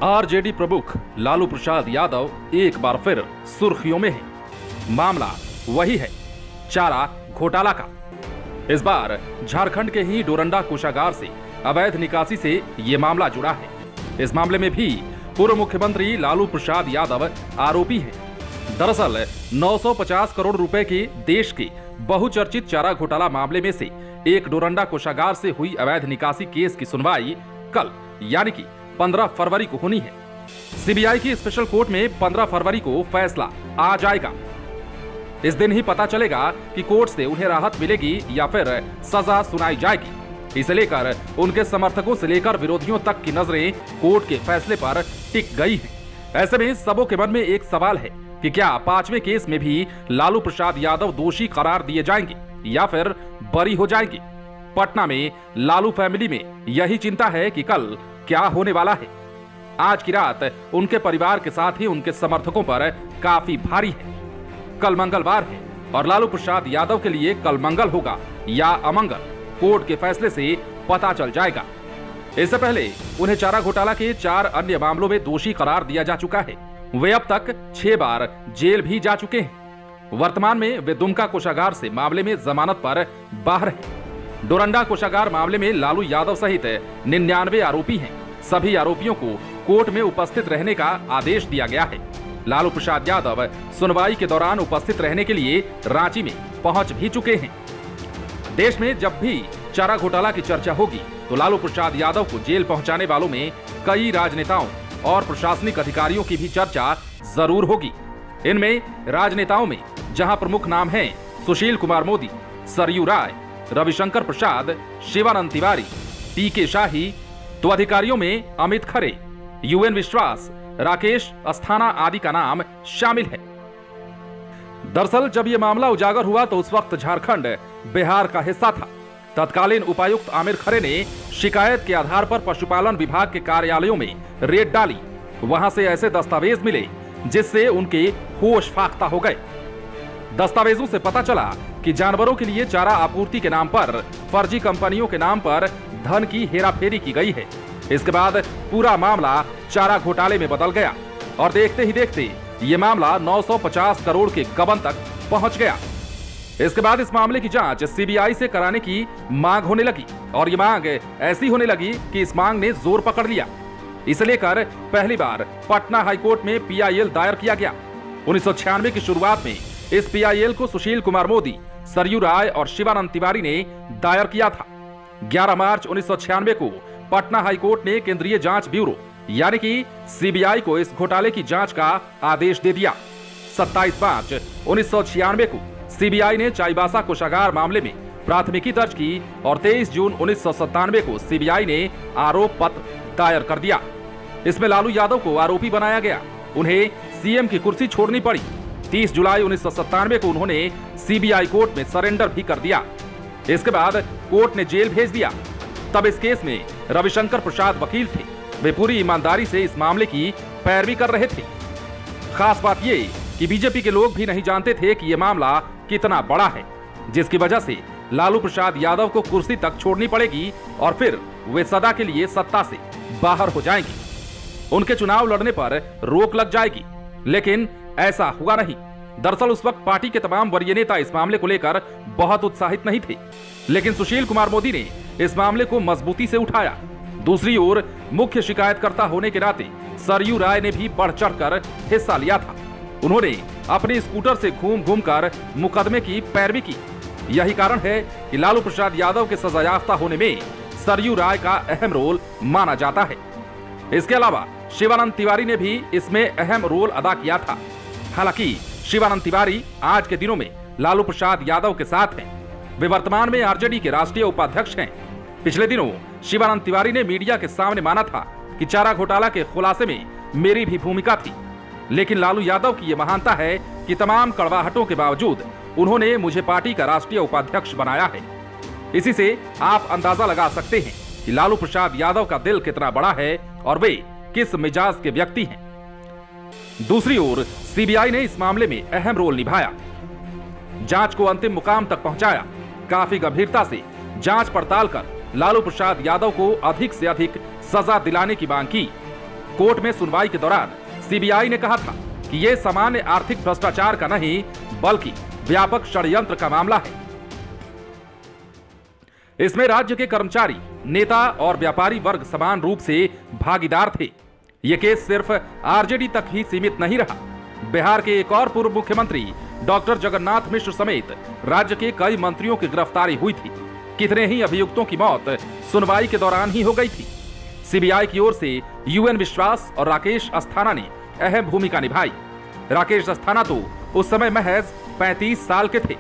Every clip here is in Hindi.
आरजेडी प्रमुख लालू प्रसाद यादव एक बार फिर सुर्खियों में है। मामला वही है, चारा घोटाला का। इस बार झारखंड के ही डोरंडा कोषागार से अवैध निकासी से ये मामला जुड़ा है। इस मामले में भी पूर्व मुख्यमंत्री लालू प्रसाद यादव आरोपी हैं। दरअसल 950 करोड़ रुपए के देश के बहुचर्चित चारा घोटाला मामले में से एक डोरंडा कोषागार से हुई अवैध निकासी केस की सुनवाई कल यानी कि 15 फरवरी को होनी है। सीबीआई की स्पेशल कोर्ट में 15 फरवरी को फैसला आ जाएगा। इस दिन ही पता चलेगा कि कोर्ट से उन्हें राहत मिलेगी या फिर सजा सुनाई जाएगी। इसे लेकर उनके समर्थकों से लेकर विरोधियों तक की नजरें कोर्ट के फैसले पर टिक गई हैं। ऐसे में सबों के मन में एक सवाल है कि क्या 5वें केस में भी लालू प्रसाद यादव दोषी करार दिए जाएंगे या फिर बरी हो जाएंगे। पटना में लालू फैमिली में यही चिंता है कि कल क्या होने वाला है। आज की रात उनके परिवार के साथ ही उनके समर्थकों पर काफी भारी है। कल मंगलवार है और लालू प्रसाद यादव के लिए कल मंगल होगा या अमंगल, कोर्ट के फैसले से पता चल जाएगा। इससे पहले उन्हें चारा घोटाला के 4 अन्य मामलों में दोषी करार दिया जा चुका है। वे अब तक 6 बार जेल भी जा चुके हैं। वर्तमान में वे दुमका कोषागार से मामले में जमानत पर बाहर हैं। डोरंडा कोषागार मामले में लालू यादव सहित 99 आरोपी हैं। सभी आरोपियों को कोर्ट में उपस्थित रहने का आदेश दिया गया है। लालू प्रसाद यादव सुनवाई के दौरान उपस्थित रहने के लिए रांची में पहुंच भी चुके हैं। देश में जब भी चारा घोटाला की चर्चा होगी तो लालू प्रसाद यादव को जेल पहुंचाने वालों में कई राजनेताओं और प्रशासनिक अधिकारियों की भी चर्चा जरूर होगी। इनमें राजनेताओं में जहां प्रमुख नाम हैं सुशील कुमार मोदी, सरयू राय, रविशंकर प्रसाद, शिवानंद तिवारी, पीके शाही, तो अधिकारियों में अमित खरे, यूएन विश्वास, राकेश अस्थाना आदि का नाम शामिल है। दरअसल जब यह मामला उजागर हुआ तो उस वक्त झारखंड बिहार का हिस्सा था। तत्कालीन उपायुक्त आमिर खरे ने शिकायत के आधार पर पशुपालन विभाग के कार्यालयों में रेड डाली। वहां से ऐसे दस्तावेज मिले जिससे उनके होश फाख्ता हो गए। दस्तावेजों से पता चला कि जानवरों के लिए चारा आपूर्ति के नाम पर फर्जी कंपनियों के नाम पर धन की हेराफेरी की गई है। इसके बाद पूरा मामला चारा घोटाले में बदल गया और देखते ही देखते ये मामला 950 करोड़ के गबन तक पहुंच गया। इसके बाद इस मामले की जांच सीबीआई से कराने की मांग होने लगी और ये मांग ऐसी होने लगी कि इस मांग ने जोर पकड़ लिया। इसे लेकर पहली बार पटना हाईकोर्ट में पीआईएल दायर किया गया। 1996 की शुरुआत में इस पीआईएल को सुशील कुमार मोदी, सरयू राय और शिवानंद तिवारी ने दायर किया था। 11 मार्च 1996 को पटना हाईकोर्ट ने केंद्रीय जांच ब्यूरो यानी कि सीबीआई को इस घोटाले की जांच का आदेश दे दिया। 27 मार्च 1996 को सीबीआई ने चाईबासा कोषागार मामले में प्राथमिकी दर्ज की और 23 जून 1997 को सीबीआई ने आरोप पत्र दायर कर दिया। इसमें लालू यादव को आरोपी बनाया गया। उन्हें सीएम की कुर्सी छोड़नी पड़ी। 30 जुलाई 1997 को उन्होंने सीबीआई कोर्ट में सरेंडर भी कर दिया। इसके बाद कोर्ट ने जेल भेज दिया। तब इस केस में रविशंकर प्रसाद वकील थे। वे पूरी ईमानदारी से इस मामले की पैरवी कर रहे थे। खास बात ये कि बीजेपी के लोग भी नहीं जानते थे कि यह मामला कितना बड़ा है, जिसकी वजह से लालू प्रसाद यादव को कुर्सी तक छोड़नी पड़ेगी और फिर वे सदा के लिए सत्ता से बाहर हो जाएंगे। उनके चुनाव लड़ने पर रोक लग जाएगी, लेकिन ऐसा हुआ नहीं। दरअसल उस वक्त पार्टी के तमाम वरीय नेता इस मामले को लेकर बहुत उत्साहित नहीं थे, लेकिन सुशील कुमार मोदी ने इस मामले को मजबूती से उठाया। दूसरी ओर मुख्य शिकायतकर्ता होने के नाते सरयू राय ने भी बढ़ चढ़कर हिस्सा लिया था। उन्होंने अपने स्कूटर से घूम घूम कर मुकदमे की पैरवी की। यही कारण है कि लालू प्रसाद यादव के सजायाफ्ता होने में सरयू राय का अहम रोल माना जाता है। इसके अलावा शिवानंद तिवारी ने भी इसमें अहम रोल अदा किया था। हालांकि शिवानंद तिवारी आज के दिनों में लालू प्रसाद यादव के साथ हैं। वे वर्तमान में आरजेडी के राष्ट्रीय उपाध्यक्ष हैं। पिछले दिनों शिवानंद तिवारी ने मीडिया के सामने माना था कि चारा घोटाला के खुलासे में मेरी भी भूमिका थी, लेकिन लालू यादव की यह महानता है कि तमाम कड़वाहटों के बावजूद उन्होंने मुझे पार्टी का राष्ट्रीय उपाध्यक्ष बनाया है। इसी से आप अंदाजा लगा सकते हैं कि लालू प्रसाद यादव का दिल कितना बड़ा है और वे किस मिजाज के व्यक्ति हैं। दूसरी ओर सीबीआई ने इस मामले में अहम रोल निभाया, जांच को अंतिम मुकाम तक पहुंचाया। काफी गंभीरता से जांच पड़ताल कर लालू प्रसाद यादव को अधिक से अधिक सजा दिलाने की मांग की। कोर्ट में सुनवाई के दौरान सीबीआई ने कहा था कि ये सामान्य आर्थिक भ्रष्टाचार का नहीं बल्कि व्यापक षड्यंत्र का मामला है। इसमें राज्य के कर्मचारी, नेता और व्यापारी वर्ग समान रूप से भागीदार थे। यह केस सिर्फ आरजेडी तक ही सीमित नहीं रहा। बिहार के एक और पूर्व मुख्यमंत्री डॉक्टर जगन्नाथ मिश्र समेत राज्य के कई मंत्रियों की गिरफ्तारी हुई थी। कितने ही अभियुक्तों की मौत सुनवाई के दौरान ही हो गई थी। सीबीआई की ओर से यूएन विश्वास और राकेश अस्थाना ने अहम भूमिका निभाई। राकेश अस्थाना तो उस समय महज 35 साल के थे।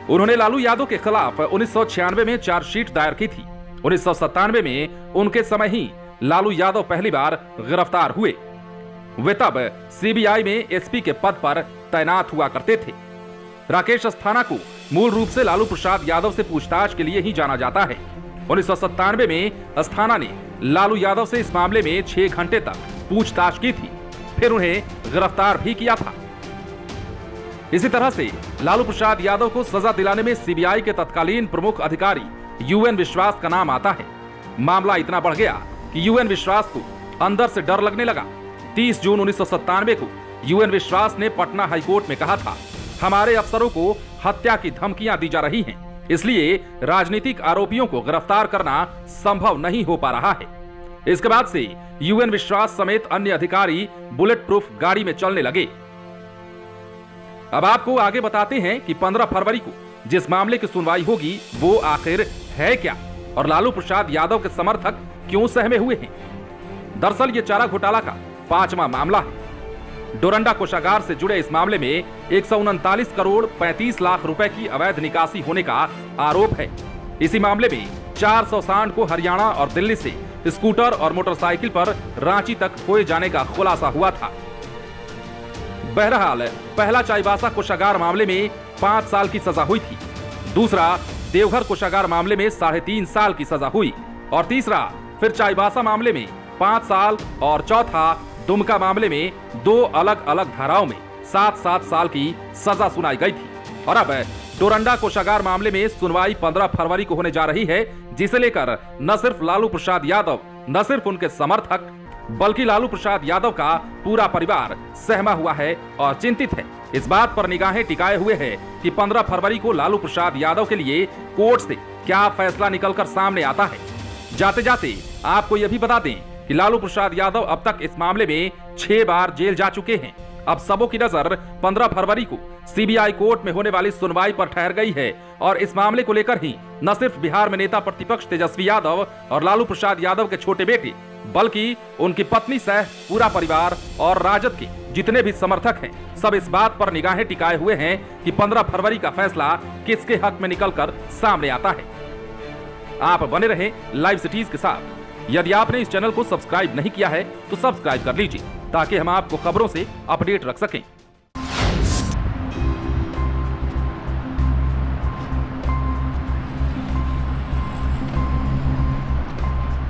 उन्होंने लालू यादव के खिलाफ 1996 में चार्जशीट दायर की थी। 1997 में उनके समय ही लालू यादव पहली बार गिरफ्तार हुए। वे तब सीबीआई में एसपी के पद पर तैनात हुआ करते थे। राकेश अस्थाना को मूल रूप से लालू प्रसाद यादव से पूछताछ के लिए ही जाना जाता है। 1997 में अस्थाना ने लालू यादव से इस मामले में 6 घंटे तक पूछताछ की थी, फिर उन्हें गिरफ्तार भी किया था। इसी तरह से लालू प्रसाद यादव को सजा दिलाने में सीबीआई के तत्कालीन प्रमुख अधिकारी यूएन विश्वास का नाम आता है। मामला इतना बढ़ गया कि यूएन विश्वास को अंदर से डर लगने लगा। 30 जून 1997 को यूएन विश्वास ने पटना हाईकोर्ट में कहा था, हमारे अफसरों को हत्या की धमकियां दी जा रही हैं, इसलिए राजनीतिक आरोपियों को गिरफ्तार करना संभव नहीं हो पा रहा है। इसके बाद से यूएन विश्वास समेत अन्य अधिकारी बुलेट प्रूफ गाड़ी में चलने लगे। अब आपको आगे बताते हैं कि 15 फरवरी को जिस मामले की सुनवाई होगी वो आखिर है क्या और लालू प्रसाद यादव के समर्थक क्यों सहमे हुए हैं। दरअसल ये चारा घोटाला का 5वां मामला है। डोरंडा कोषागार से जुड़े इस मामले में 139 करोड़ 35 लाख रुपए की अवैध निकासी होने का आरोप है। इसी मामले में 400 सांड को हरियाणा और दिल्ली से स्कूटर और मोटरसाइकिल पर रांची तक खोए जाने का खुलासा हुआ था। बहरहाल पहला चाईबासा कोषागार मामले में 5 साल की सजा हुई थी, दूसरा देवघर कोषागार मामले में 3.5 साल की सजा हुई और तीसरा फिर चाईबासा मामले में 5 साल और चौथा दुमका मामले में 2 अलग अलग धाराओं में 7-7 साल की सजा सुनाई गई थी। और अब डोरंडा कोषागार मामले में सुनवाई 15 फरवरी को होने जा रही है, जिसे लेकर न सिर्फ लालू प्रसाद यादव, न सिर्फ उनके समर्थक, बल्कि लालू प्रसाद यादव का पूरा परिवार सहमा हुआ है और चिंतित है। इस बात पर निगाहें टिकाए हुए है कि 15 फरवरी को लालू प्रसाद यादव के लिए कोर्ट से क्या फैसला निकलकर सामने आता है। जाते जाते आपको यह भी बता दें कि लालू प्रसाद यादव अब तक इस मामले में 6 बार जेल जा चुके हैं। अब सबों की नजर 15 फरवरी को सीबीआई कोर्ट में होने वाली सुनवाई पर ठहर गई है और इस मामले को लेकर ही न सिर्फ बिहार में नेता प्रतिपक्ष तेजस्वी यादव और लालू प्रसाद यादव के छोटे बेटे, बल्कि उनकी पत्नी सह पूरा परिवार और राजद के जितने भी समर्थक हैं, सब इस बात पर निगाहें टिकाए हुए हैं कि 15 फरवरी का फैसला किसके हक में निकलकर सामने आता है। आप बने रहें लाइव सिटीज के साथ। यदि आपने इस चैनल को सब्सक्राइब नहीं किया है तो सब्सक्राइब कर लीजिए ताकि हम आपको खबरों से अपडेट रख सकें।